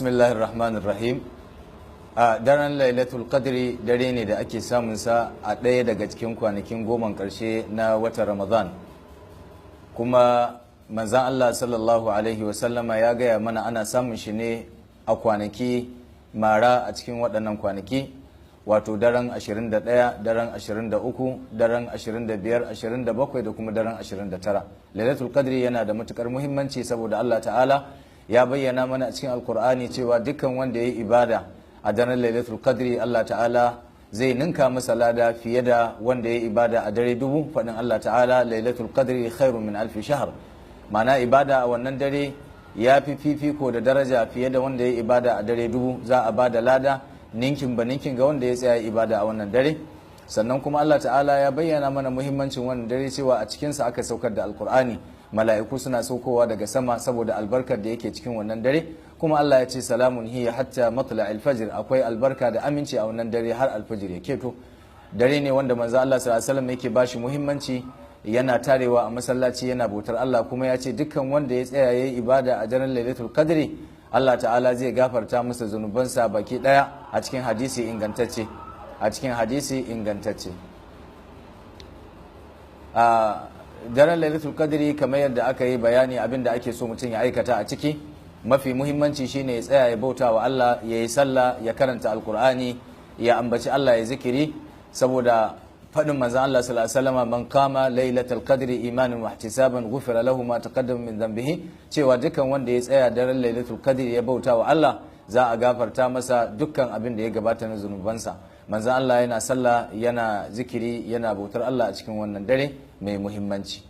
bismillahir rahmanir rahim. A daren lailatul qadri dare ne da ake samun sa a ɗaya daga cikin kwanakin goman ƙarshe na watan ramadan, kuma manzan Allah sallallahu alaihi wasallama ya gaya mana ana samun shi ne a kwanaki mara a cikin waɗannan kwanaki, wato daren 21, daren 23, daren 25, 27 da kuma daren 29. Lailatul qadri yana da matukar muhimmanci saboda Allah ta'ala ya bayyana mana a cikin alkur'ani cewa dukkan wanda ya yi ibada a daren lailatul qadri Allah ta'ala zai ninka masa lada fiye da wanda ya yi ibada a dare dubu. Faɗin Allah ta'ala lailatul qadri khairun min alfi shahr, ma'ana ibada a wannan dare ya fi fifiko da daraja fiye da wanda ya yi ibada a dare dubu. Za a ba da lada ninkin ba ninkin ga wanda ya tsaya ibada a wannan dare. Sannan kuma Allah ta'ala ya bayyana mana muhimmancin wannan dare cewa a cikinsa aka saukar da alkur'ani, mala'iku suna saukowa daga sama saboda albarkar da yake cikin wannan dare. Kuma Allah ya ce salamun hiya hatta matla'il fajr, akwai albarka da aminci a wannan dare har alfajir ya keto. Dare ne wanda manzo Allah sallallahu alaihi wasallam yake bashi muhimmanci, yana tarewa a masallaci yana bautar Allah, kuma ya ce dukkan wanda ya tsaya yayi ibada a daren lailatul qadri Allah ta'ala zai gafarta masa zunubansa baki daya a cikin hadisi ingantacce. Daren lailatul qadri kamar yadda aka yi bayani, abin da ake so mutum ya aikata a ciki mafi muhimmanci shine ya tsaya ya bauta wa Allah, ya yi sallah, ya karanta alkur'ani, ya ambaci Allah, ya zikiri, saboda faɗin manzon Allah sallallahu alaihi wasallam man qama lailatul qadri imanan wa ihtisaban ghufira lahu ma taqaddama min dhanbihi, cewa dukkan wanda ya tsaya daren lailatul qadri ya bauta wa Allah za a gafarta masa dukkan abin da ya gabata na zunubansa. Manzon Allah yana sallah, yana zikiri, yana bautar Allah a cikin wannan dare mai muhimmanci.